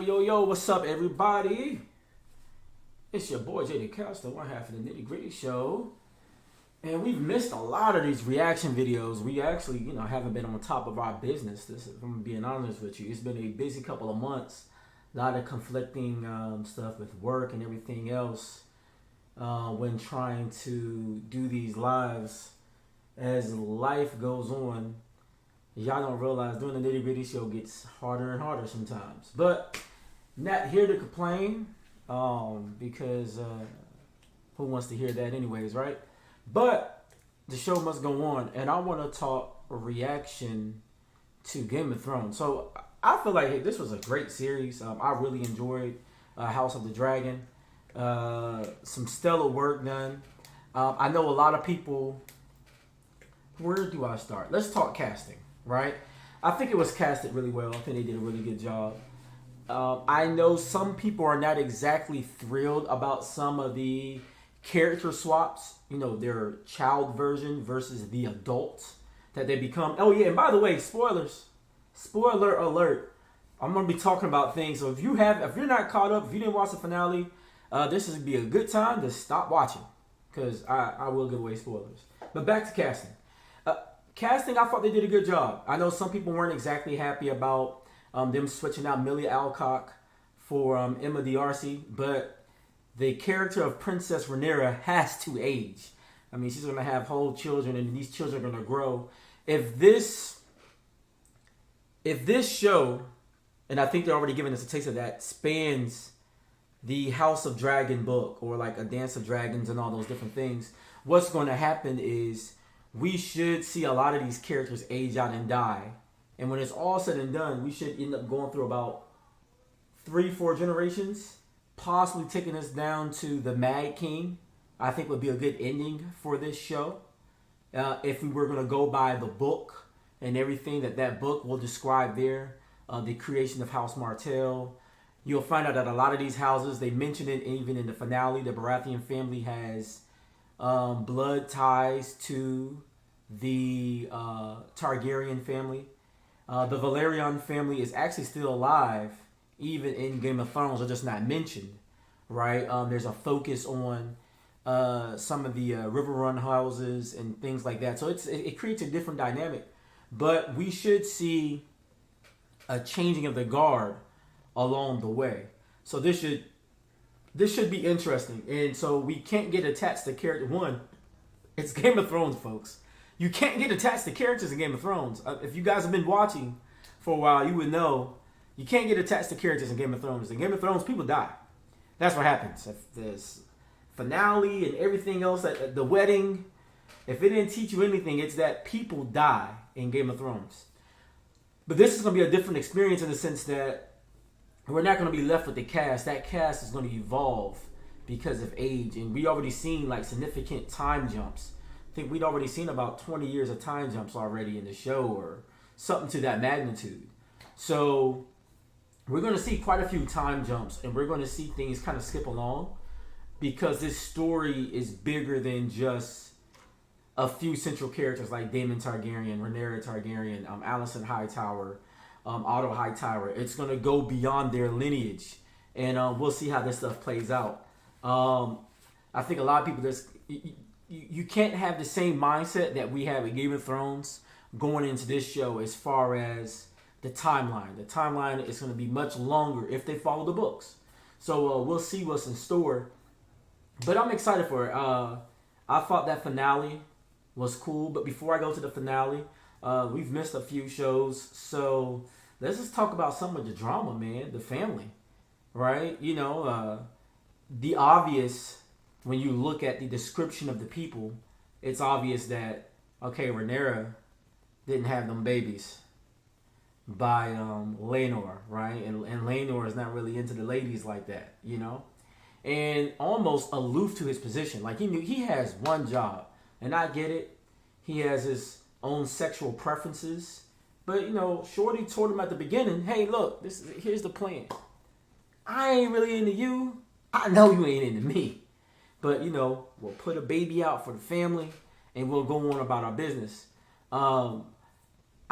Yo, what's up, everybody? It's your boy, JD Costa, one half of the Nitty Gritty Show. And we've missed a lot of these reaction videos. We actually, haven't been on top of our business. If I'm being honest with you. It's been a busy couple of months. A lot of conflicting stuff with work and everything else when trying to do these lives. As life goes on, y'all don't realize doing the Nitty Gritty Show gets harder and harder sometimes. But not here to complain because who wants to hear that anyways, right? But the show must go on, and I want to talk a reaction to Game of Thrones. So I feel like, hey, this was a great series. I really enjoyed House of the Dragon. Some stellar work done. I know a lot of people. Where do I start? Let's talk casting, right? I think it was casted really well. I think they did a really good job. I know some people are not exactly thrilled about some of the character swaps. Their child version versus the adult that they become. Oh yeah, and by the way, spoilers. Spoiler alert. I'm gonna be talking about things. So if you're not caught up, if you didn't watch the finale, this would be a good time to stop watching because I will give away spoilers. But back to casting. Casting, I thought they did a good job. I know some people weren't exactly happy about them switching out Millie Alcock for Emma D'Arcy, but the character of Princess Rhaenyra has to age. I mean, she's going to have whole children, and these children are going to grow. If this show, and I think they're already giving us a taste of that, spans the House of Dragon book, or like a Dance of Dragons and all those different things, what's going to happen is we should see a lot of these characters age out and die. And when it's all said and done, we should end up going through about 3-4 generations, possibly taking us down to the Mad King. I think would be a good ending for this show. If we were going to go by the book and everything that book will describe there, the creation of House Martell. You'll find out that a lot of these houses, they mentioned it even in the finale, the Baratheon family has blood ties to the Targaryen family. The Valerian family is actually still alive, even in Game of Thrones. They're just not mentioned, right? There's a focus on some of the Riverrun houses and things like that. So it creates a different dynamic. But we should see a changing of the guard along the way. So this should be interesting. And so we can't get attached to character one. It's Game of Thrones, folks. You can't get attached to characters in Game of Thrones. If you guys have been watching for a while, you would know you can't get attached to characters in Game of Thrones. In Game of Thrones, people die. That's what happens. If there's finale and everything else, at the wedding, if it didn't teach you anything, it's that people die in Game of Thrones. But this is going to be a different experience in the sense that we're not going to be left with the cast. That cast is going to evolve because of age. And we already seen like significant time jumps. I think we'd already seen about 20 years of time jumps already in the show or something to that magnitude. So we're going to see quite a few time jumps, and we're going to see things kind of skip along because this story is bigger than just a few central characters like Daemon Targaryen, Rhaenyra Targaryen, Alicent Hightower, Otto Hightower. It's going to go beyond their lineage, and we'll see how this stuff plays out. I think a lot of people just... You can't have the same mindset that we have in Game of Thrones going into this show as far as the timeline. The timeline is going to be much longer if they follow the books. So we'll see what's in store. But I'm excited for it. I thought that finale was cool. But before I go to the finale, we've missed a few shows. So let's just talk about some of the drama, man. The family, right? The obvious... When you look at the description of the people, it's obvious that, okay, Rhaenyra didn't have them babies by Laenor, right? And Laenor is not really into the ladies like that, and almost aloof to his position. Like he has one job, and I get it. He has his own sexual preferences, but Shorty told him at the beginning, hey, look, here's the plan. I ain't really into you. I know you ain't into me. But, we'll put a baby out for the family and we'll go on about our business.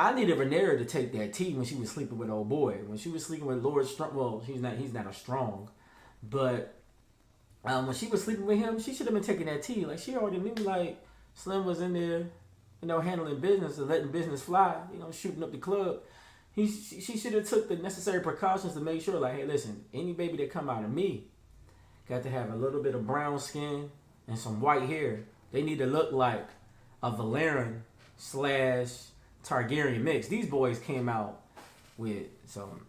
I needed Rhaenyra to take that tea when she was sleeping with old boy. When she was sleeping with Lord Strong, well, he's not a strong, but when she was sleeping with him, she should have been taking that tea. Like she already knew, like Slim was in there, handling business and letting business fly. Shooting up the club. She should have took the necessary precautions to make sure, like, hey, listen, any baby that come out of me got to have a little bit of brown skin and some white hair. They need to look like a Valerian / Targaryen mix. These boys came out with some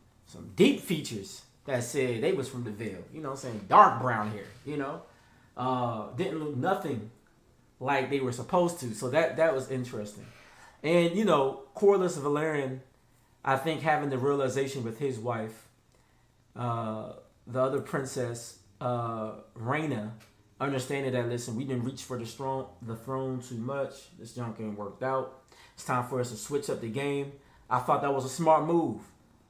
deep features that said they was from the Vale. Dark brown hair. Didn't look nothing like they were supposed to. So that was interesting. And Corlys Valerian, I think having the realization with his wife, the other princess, Rhaena, understanding that, listen, we didn't reach for the throne too much. This junk ain't worked out. It's time for us to switch up the game. I thought that was a smart move.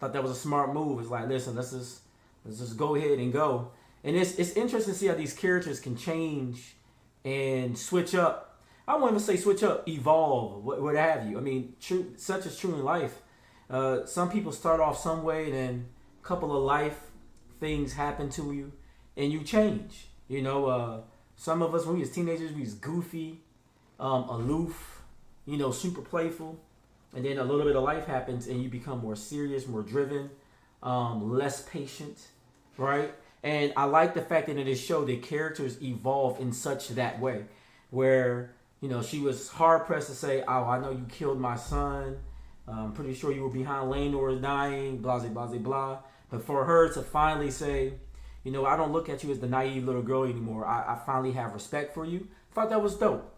It's like, listen, let's just go ahead and go. And it's interesting to see how these characters can change and switch up. I won't even say switch up, evolve, what have you. I mean, such is true in life. Some people start off some way, and then a couple of life things happen to you, and you change. Some of us, when we was teenagers, we was goofy, aloof, super playful. And then a little bit of life happens, and you become more serious, more driven, less patient, right? And I like the fact that in this show, the characters evolve in such that way, where, she was hard-pressed to say, oh, I know you killed my son. I'm pretty sure you were behind Laenor's dying, blah, blah, blah, blah. But for her to finally say, I don't look at you as the naive little girl anymore. I finally have respect for you. I thought that was dope.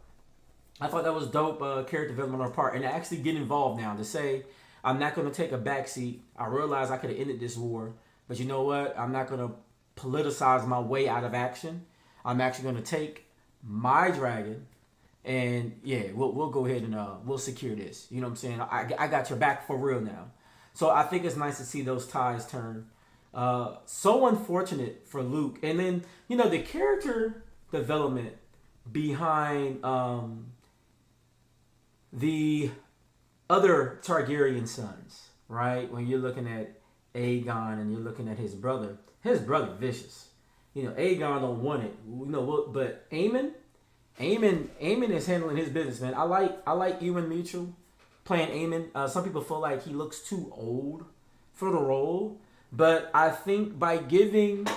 Character development on her part. And to actually get involved now, to say, I'm not going to take a backseat. I realize I could have ended this war. But you know what? I'm not going to politicize my way out of action. I'm actually going to take my dragon. And yeah, we'll go ahead and we'll secure this. You know what I'm saying? I got your back for real now. So I think it's nice to see those ties turn. So unfortunate for Luke. And then, the character development behind the other Targaryen sons, right? When you're looking at Aegon and you're looking at his brother vicious. Aegon don't want it. But Aemon is handling his business, man. I like Ewan Mitchell playing Aemon. Some people feel like he looks too old for the role. But I think by giving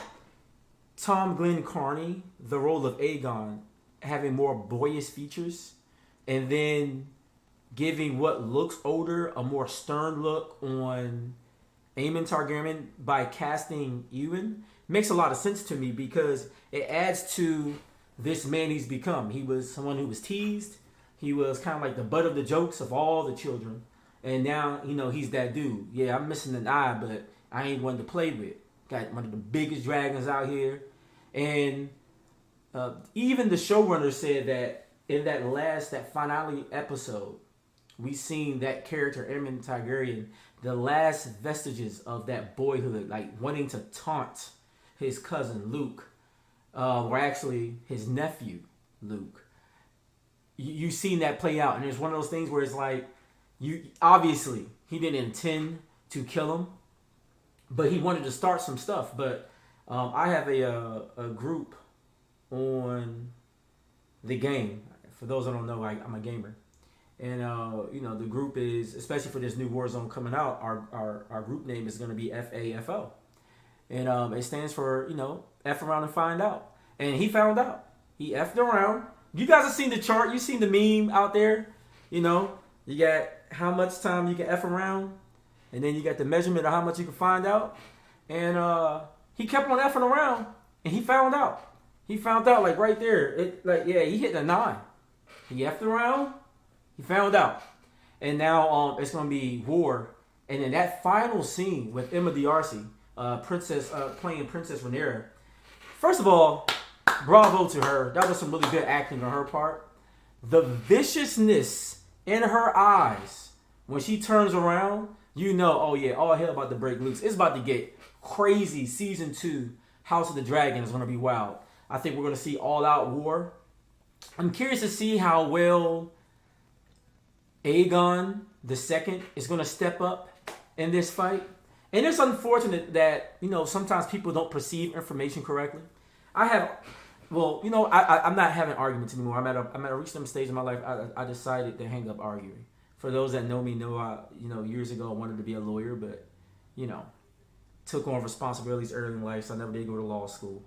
Tom Glenn Carney the role of Aegon, having more boyish features, and then giving what looks older a more stern look on Aemon Targaryen by casting Ewan, makes a lot of sense to me, because it adds to this man he's become. He was someone who was teased. He was kind of like the butt of the jokes of all the children. And now, he's that dude. Yeah, I'm missing an eye, but I ain't one to play with. Got one of the biggest dragons out here. And even the showrunner said that in that finale episode, we seen that character, Aemon Targaryen, the last vestiges of that boyhood, like wanting to taunt his cousin Luke, or actually his nephew Luke. You seen that play out, and it's one of those things where it's like, obviously he didn't intend to kill him, but he wanted to start some stuff. But I have a group on the game. For those that don't know, I'm a gamer. And the group is, especially for this new Warzone coming out, our group name is going to be FAFO. And it stands for, F around and find out. And he found out. He F'd around. You guys have seen the chart. You've seen the meme out there. You got how much time you can F around. And then you got the measurement of how much you can find out. And he kept on F'ing around. And he found out. He found out, like, right there. He hit a 9. He F'd around. He found out. And now it's going to be war. And in that final scene with Emma D'Arcy, playing Princess Rhaenyra. First of all, bravo to her. That was some really good acting on her part. The viciousness in her eyes when she turns around, oh yeah, all hell about to break loose. It's about to get crazy. Season 2, House of the Dragon is going to be wild. I think we're going to see all-out war. I'm curious to see how well Aegon the second is going to step up in this fight. And it's unfortunate that, sometimes people don't perceive information correctly. I'm not having arguments anymore. I'm at a recent stage in my life. I decided to hang up arguing. For those that know me, years ago I wanted to be a lawyer, but, took on responsibilities early in life, so I never did go to law school.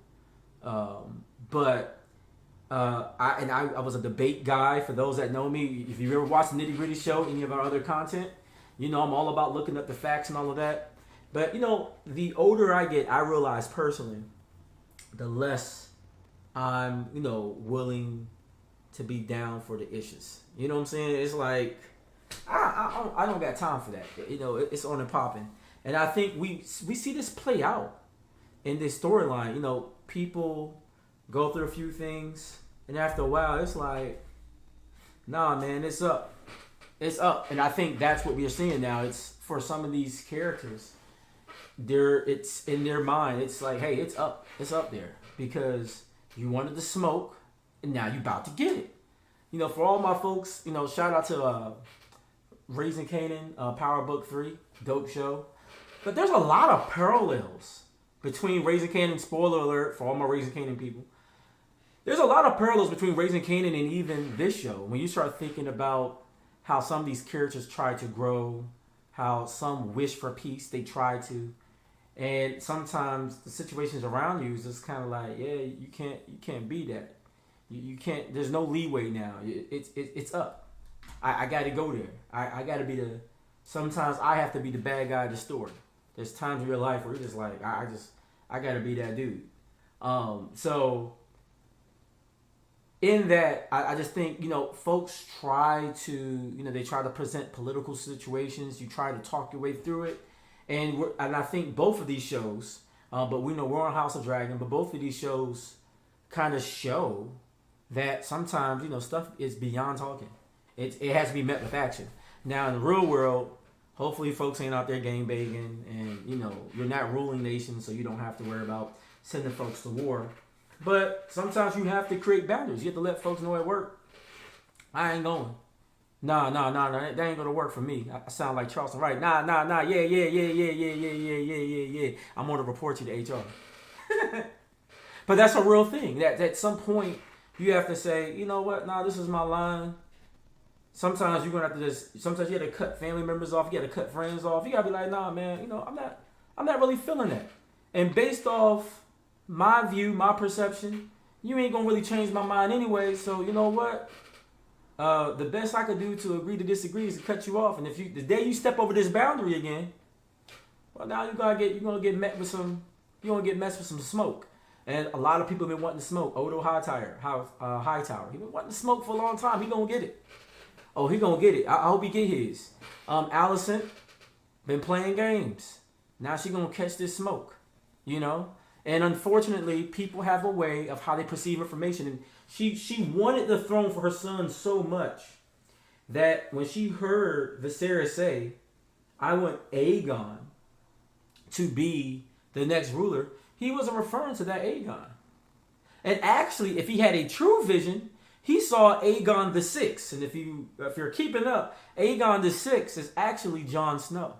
I was a debate guy. For those that know me, if you ever watched the Nitty Gritty show, any of our other content, I'm all about looking up the facts and all of that. But the older I get, I realize personally, the less I'm willing to be down for the issues. You know what I'm saying? It's like I don't got time for that. It's on and popping, and I think we see this play out in this storyline. People go through a few things, and after a while, it's like, nah, man, it's up. It's up. And I think that's what we are seeing now. It's for some of these characters, it's in their mind. It's like, hey, it's up. It's up there. Because you wanted the smoke, and now you about to get it. For all my folks, shout out to Raising Kanan, Power Book 3, dope show. But there's a lot of parallels between Raising Kanan, spoiler alert for all my Raising Kanan people. There's a lot of parallels between Raising Kanan and even this show. When you start thinking about how some of these characters try to grow, how some wish for peace, they try to. And sometimes the situations around you is just kind of like, yeah, you can't be that. You can't, there's no leeway now. It's up. I got to go there. I got to be sometimes I have to be the bad guy of the story. There's times in your life where you're just like, I got to be that dude. So in that, I just think, folks try to, they try to present political situations. You try to talk your way through it. And I think both of these shows, but we know we're on House of Dragon, but both of these shows kind of show that sometimes, stuff is beyond talking. It has to be met with action. Now, in the real world, hopefully folks ain't out there game begging and, you're not ruling nations, so you don't have to worry about sending folks to war. But sometimes you have to create boundaries. You have to let folks know at work, I ain't going. Nah, that ain't gonna work for me. I sound like Charleston Wright. Nah, yeah. I'm gonna report you to HR. But that's a real thing. That at some point you have to say, you know what? Nah, this is my line. Sometimes you're gonna have to sometimes you have to cut family members off. You got to cut friends off. You gotta be like, nah, man. I'm not really feeling that. And based off my view, my perception, you ain't gonna really change my mind anyway. So you know what? The best I could do to agree to disagree is to cut you off. And if the day you step over this boundary again, well, now you're gonna get messed with some smoke. And a lot of people have been wanting to smoke. Odo Hightower, he been wanting to smoke for a long time. He gonna get it. Oh, he gonna get it. I hope he get his. Allison been playing games. Now she gonna catch this smoke. And unfortunately, people have a way of how they perceive information. And she wanted the throne for her son so much that when she heard Viserys say, I want Aegon to be the next ruler, he wasn't referring to that Aegon. And actually, if he had a true vision, he saw Aegon the Sixth. And if you're keeping up, Aegon the Sixth is actually Jon Snow.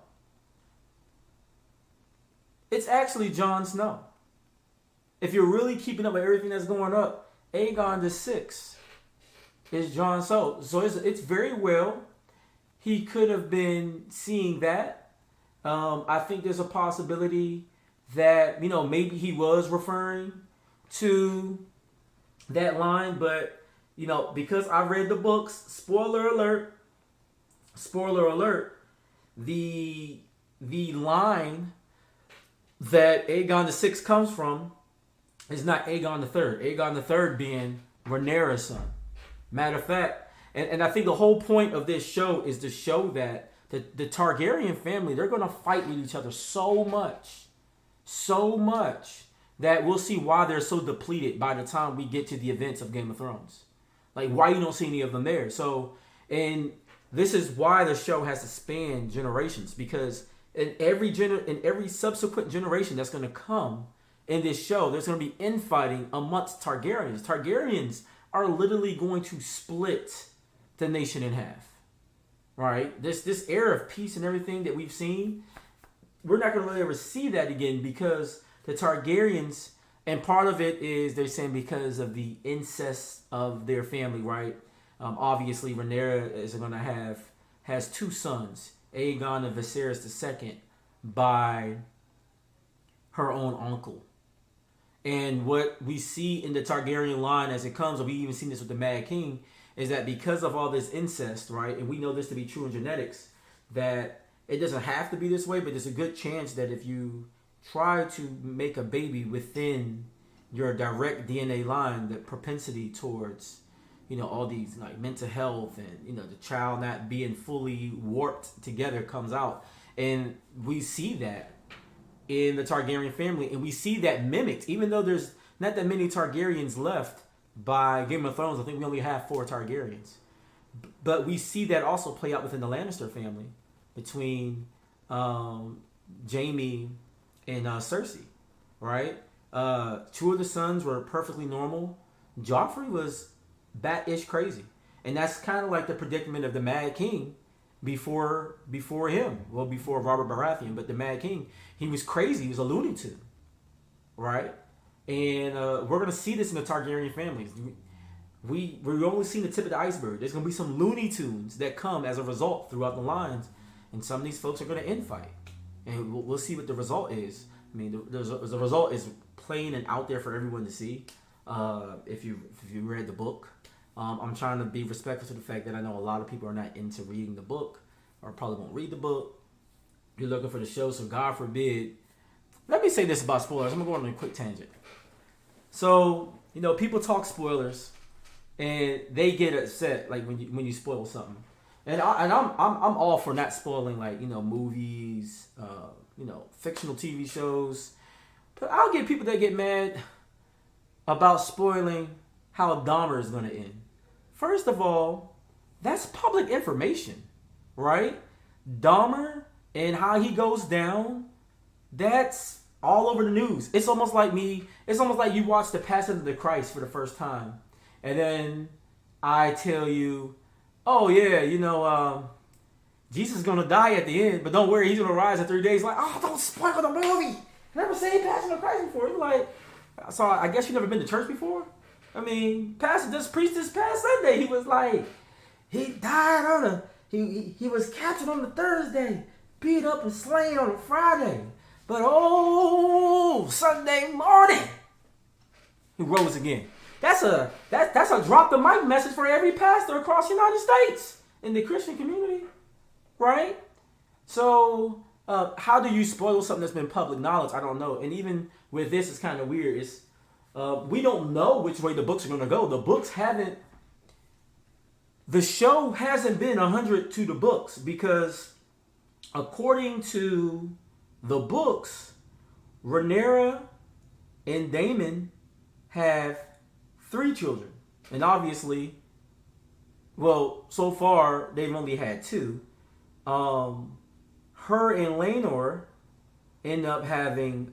It's actually Jon Snow. If you're really keeping up with everything that's going up, Aegon the Sixth is Jon Snow. So it's very well he could have been seeing that. I think there's a possibility that, maybe he was referring to that line. But, because I read the books, spoiler alert, the line that Aegon the Sixth comes from is not Aegon the Third. Aegon the Third being Rhaenyra's son. Matter of fact, and I think the whole point of this show is to show that the Targaryen family, they're going to fight with each other so much that we'll see why they're so depleted by the time we get to the events of Game of Thrones. Like, why you don't see any of them there. So, and this is why the show has to span generations, because in every subsequent generation that's going to come in this show, there's going to be infighting amongst Targaryens. Targaryens are literally going to split the nation in half. right? This era of peace and everything that we've seen, we're not going to really ever see that again because the Targaryens, and part of it is they're saying because of the incest of their family, right? Obviously, Rhaenyra is going to has two sons, Aegon and Viserys II, by her own uncle. And what we see in the Targaryen line as it comes, and we even seen this with the Mad King, is that because of all this incest, right, and we know this to be true in genetics, that it doesn't have to be this way, but there's a good chance that if you try to make a baby within your direct DNA line, the propensity towards, all these like mental health and, the child not being fully warped together comes out. And we see that in the Targaryen family, and we see that mimicked, even though there's not that many Targaryens left by Game of Thrones. I think we only have 4 Targaryens. But we see that also play out within the Lannister family between Jaime and Cersei, right? 2 of the sons were perfectly normal. Joffrey was bat-ish crazy. And that's kind of like the predicament of the Mad King before him. Well, before Robert Baratheon, but the Mad King, he was crazy. He was a Looney Tune, right? And we're going to see this in the Targaryen families. We've only seen the tip of the iceberg. There's going to be some Looney Tunes that come as a result throughout the lines. And some of these folks are going to infight. And we'll see what the result is. I mean, the result is plain and out there for everyone to see. If you read the book. I'm trying to be respectful to the fact that I know a lot of people are not into reading the book or probably won't read the book. You're looking for the show, so God forbid. Let me say this about spoilers. I'm going to go on a quick tangent. So, people talk spoilers and they get upset like when you spoil something. And I'm all for not spoiling like, movies, fictional TV shows. But I'll get people that get mad about spoiling how Dahmer is going to end. First of all, that's public information, right? Dahmer and how he goes down, that's all over the news. It's almost like you watch The Passion of the Christ for the first time. And then I tell you, oh yeah, Jesus is going to die at the end, but don't worry, he's going to rise in 3 days. Like, oh, don't spoil the movie. Never seen Passion of the Christ before. You're like, so I guess you've never been to church before? I mean, Pastor just preached this past Sunday. He was like, he died on he was captured on the Thursday, beat up and slain on a Friday. But Sunday morning, he rose again. That's a drop the mic message for every pastor across the United States in the Christian community, right? So, how do you spoil something that's been public knowledge? I don't know. And even with this, it's kind of weird. It's we don't know which way the books are going to go. The show hasn't been 100 to the books because according to the books, Rhaenyra and Daemon have 3 children. And obviously, well, so far they've only had 2. Her and Laenor end up having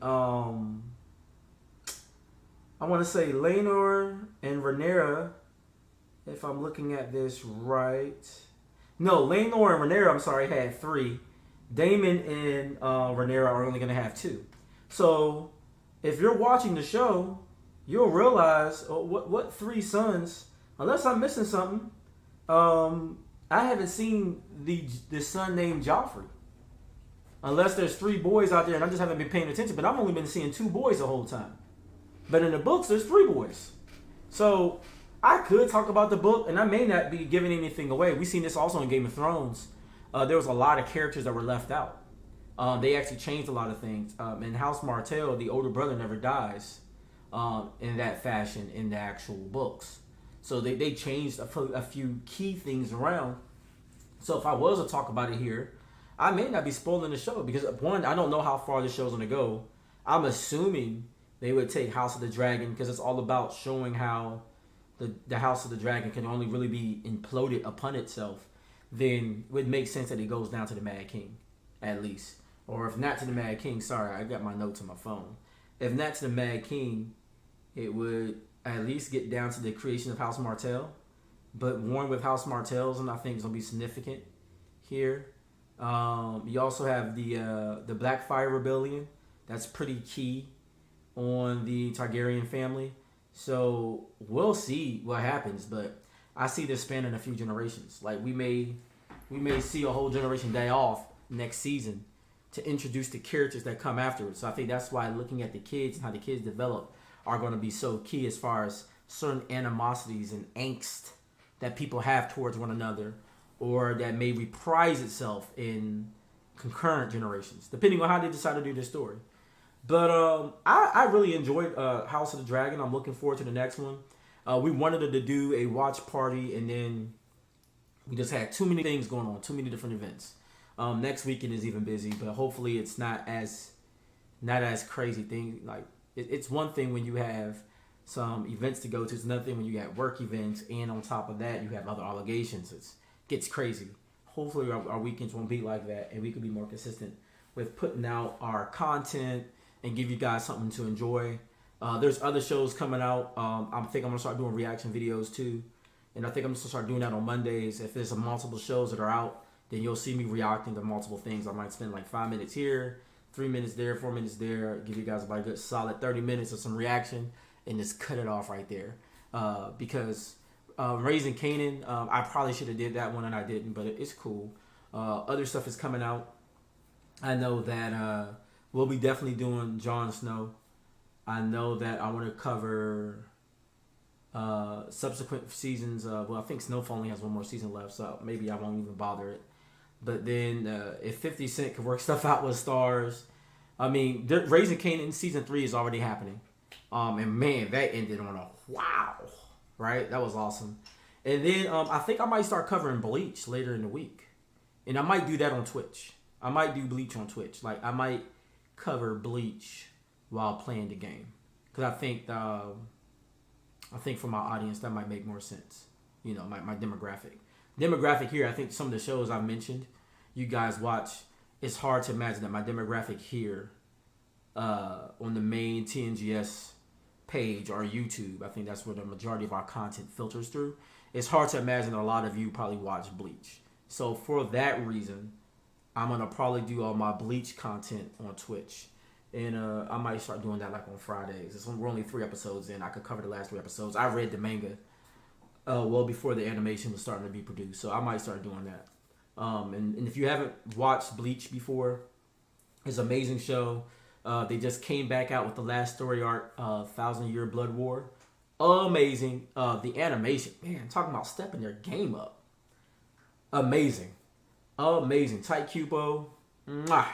I want to say Laenor and Rhaenyra, if I'm looking at this right. No, Laenor and Rhaenyra, had 3. Daemon and Rhaenyra are only going to have 2. So, if you're watching the show, you'll realize what 3 sons, unless I'm missing something, I haven't seen the son named Joffrey. Unless there's 3 boys out there and I just haven't been paying attention, but I've only been seeing 2 boys the whole time. But in the books, there's 3 boys. So I could talk about the book, and I may not be giving anything away. We've seen this also in Game of Thrones. There was a lot of characters that were left out. They actually changed a lot of things. In House Martell, the older brother never dies in that fashion in the actual books. So they changed a few key things around. So if I was to talk about it here, I may not be spoiling the show because, one, I don't know how far the show's going to go. I'm assuming they would take House of the Dragon because it's all about showing how the House of the Dragon can only really be imploded upon itself. Then it would make sense that it goes down to the Mad King, at least. Or if not to the Mad King, sorry, I got my notes on my phone. If not to the Mad King, it would at least get down to the creation of House Martell. But one with House Martell's, and I think is going to be significant. here. You also have the Blackfire Rebellion. That's pretty key on the Targaryen family. So we'll see what happens, but I see this spanning a few generations. Like we may see a whole generation die off next season to introduce the characters that come afterwards. So I think that's why looking at the kids and how the kids develop are going to be so key as far as certain animosities and angst that people have towards one another, or that may reprise itself in concurrent generations, depending on how they decide to do this story. But I really enjoyed House of the Dragon. I'm looking forward to the next one. We wanted to do a watch party, and then we just had too many things going on, too many different events. Next weekend is even busy, but hopefully it's not as crazy thing. Like it's one thing when you have some events to go to. It's another thing when you got work events, and on top of that, you have other obligations. It gets crazy. Hopefully our weekends won't be like that, and we can be more consistent with putting out our content and give you guys something to enjoy. There's other shows coming out. I think I'm gonna start doing reaction videos too, and I think I'm gonna start doing that on Mondays. If there's multiple shows that are out, then you'll see me reacting to multiple things. I might spend like 5 minutes here, 3 minutes there, 4 minutes there. Give you guys about a good solid 30 minutes of some reaction, and just cut it off right there. Because Raising Kanan, I probably should have did that one and I didn't, but it's cool. Other stuff is coming out. I know that we'll be definitely doing Jon Snow. I know that I want to cover subsequent seasons. Well, I think Snowfall only has one more season left, so maybe I won't even bother it. But then if 50 Cent could work stuff out with stars, I mean, Raising Kanan season 3 is already happening. And man, that ended on a wow, right? That was awesome. And then I think I might start covering Bleach later in the week. And I might do that on Twitch. I might do Bleach on Twitch. Like, I might cover Bleach while playing the game. Because I think for my audience, that might make more sense. You know, my demographic. Demographic here, I think some of the shows I've mentioned, you guys watch, it's hard to imagine that my demographic here on the main TNGS page or YouTube, I think that's where the majority of our content filters through. It's hard to imagine that a lot of you probably watch Bleach. So for that reason, I'm going to probably do all my Bleach content on Twitch. And I might start doing that like on Fridays. We're only 3 episodes in. I could cover the last 3 episodes. I read the manga well before the animation was starting to be produced. So I might start doing that. And if you haven't watched Bleach before, it's an amazing show. They just came back out with the last story arc, 1,000 Year Blood War. Amazing. The animation, man, talking about stepping their game up. Amazing. Tight Cupo. Mwah.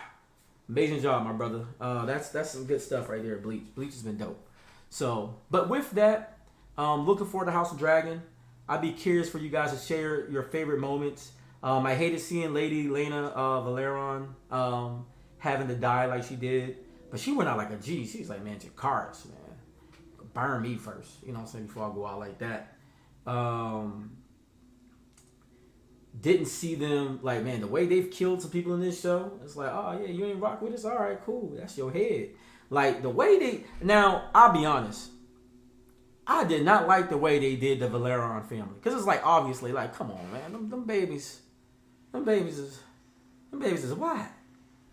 Amazing job, my brother. That's some good stuff right there. Bleach has been dope. So, but with that, looking forward to House of Dragon. I'd be curious for you guys to share your favorite moments. I hated seeing Lady Lena Valeron having to die like she did, but she went out like a G. She was like, man, Jakars, man, burn me first. You know what I'm saying? Before I go out like that. Didn't see them, like, man, the way they've killed some people in this show, it's like, oh yeah, you ain't rock with us? All right, cool, that's your head. Like, the way they, now, I'll be honest, I did not like the way they did the Valeron family, because it's like, obviously, like, come on, man, them babies is what?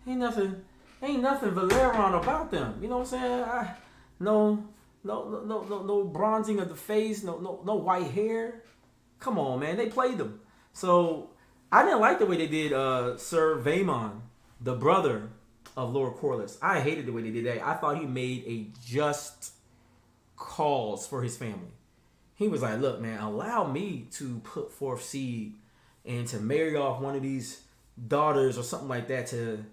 Ain't nothing Valeron about them, you know what I'm saying? No bronzing of the face, no white hair. Come on, man, they played them. So I didn't like the way they did Sir Vaemon, the brother of Lord Corlys. I hated the way they did that. I thought he made a just cause for his family. He was like, look, man, allow me to put forth seed and to marry off one of these daughters or something like that to,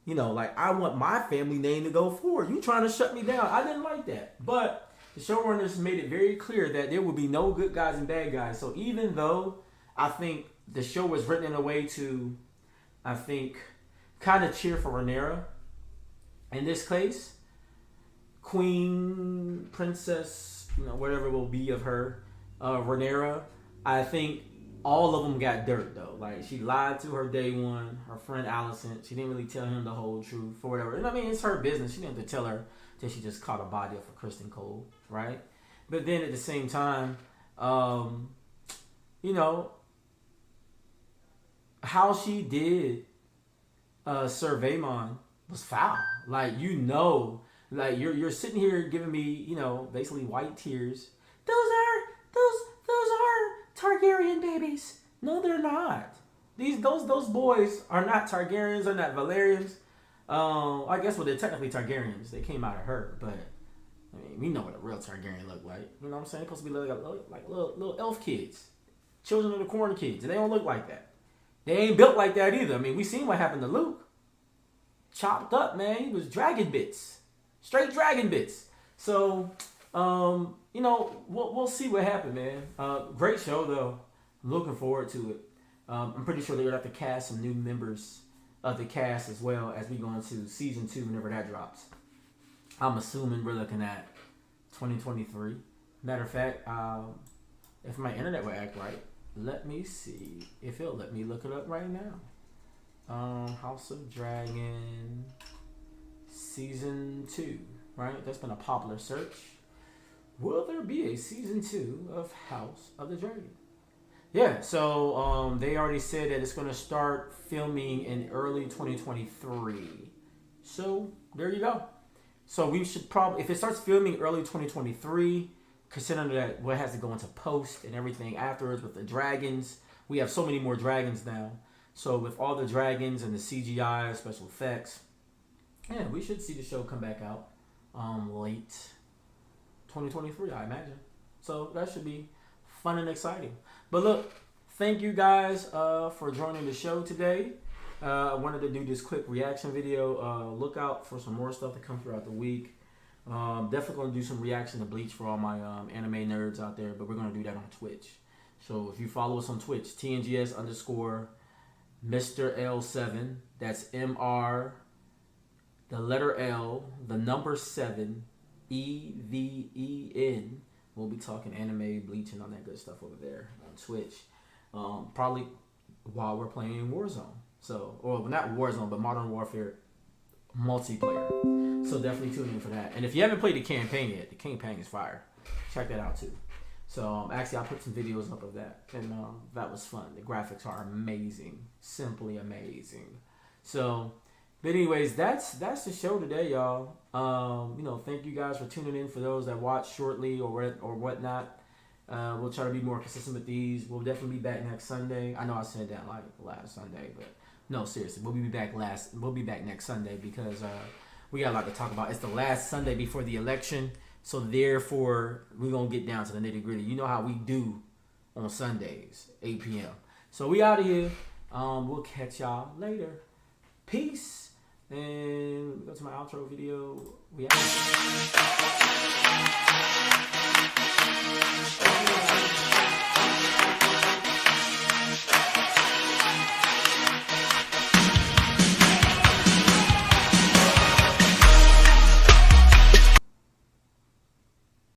you know, like, I want my family name to go forward. You trying to shut me down. I didn't like that. But the showrunners made it very clear that there would be no good guys and bad guys. So even though I think the show was written in a way to, I think, kind of cheer for Rhaenyra. In this case, Queen, Princess, you know, whatever it will be of her, Rhaenyra, I think all of them got dirt, though. Like, she lied to her day one, her friend Alicent. She didn't really tell him the whole truth or whatever. And I mean, it's her business. She didn't have to tell her till she just caught a body up for Kristen Cole, right? But then at the same time, you know, how she did Sir Vaemon was foul. Like, you know, like you're sitting here giving me, you know, basically white tears. Those are Targaryen babies. No, they're not. Those boys are not Targaryens. They're not Valerians. I guess, well, they're technically Targaryens. They came out of her, but I mean, we know what a real Targaryen look like. You know what I'm saying? They're supposed to be like little elf kids, children of the corn kids, and they don't look like that. They ain't built like that either. I mean, we seen what happened to Luke. Chopped up, man. He was dragon bits, straight dragon bits. So, you know, we'll see what happened, man. Great show though. Looking forward to it. I'm pretty sure they're gonna have to cast some new members of the cast as well as we go into season 2 whenever that drops. I'm assuming we're looking at 2023. Matter of fact, if my internet will act right, let me see if it'll let me look it up right now. House of Dragon season 2, right? That's been a popular search. Will there be a season 2 of House of the Dragon? Yeah, so they already said that it's going to start filming in early 2023. So there you go. So we should probably, if it starts filming early 2023, considering that what has to go into post and everything afterwards with the dragons, we have so many more dragons now. So with all the dragons and the CGI, special effects, yeah, we should see the show come back out late 2023, I imagine. So that should be fun and exciting. But look, thank you guys for joining the show today. I wanted to do this quick reaction video. Look out for some more stuff to come throughout the week. Definitely going to do some reaction to Bleach for all my anime nerds out there, but we're going to do that on Twitch. So if you follow us on Twitch, TNGS_ Mr. L7, that's MR, the letter L, the number 7, EVEN. We'll be talking anime, Bleach, and all that good stuff over there on Twitch. Probably while we're playing Warzone. So, or not Warzone, but Modern Warfare multiplayer. So definitely tune in for that. And if you haven't played the campaign yet, the campaign is fire. Check that out too. So actually, I put some videos up of that, and that was fun. The graphics are amazing, simply amazing. So, but anyways, that's the show today, y'all. You know, thank you guys for tuning in. For those that watch shortly or whatnot, we'll try to be more consistent with these. We'll definitely be back next Sunday. I know I said that like last Sunday, but no, seriously, we'll be back next Sunday because we got a lot to talk about. It's the last Sunday before the election. So therefore, we're going to get down to the nitty gritty. You know how we do on Sundays, 8 p.m. So we out of here. We'll catch y'all later. Peace. And we go to my outro video. We out.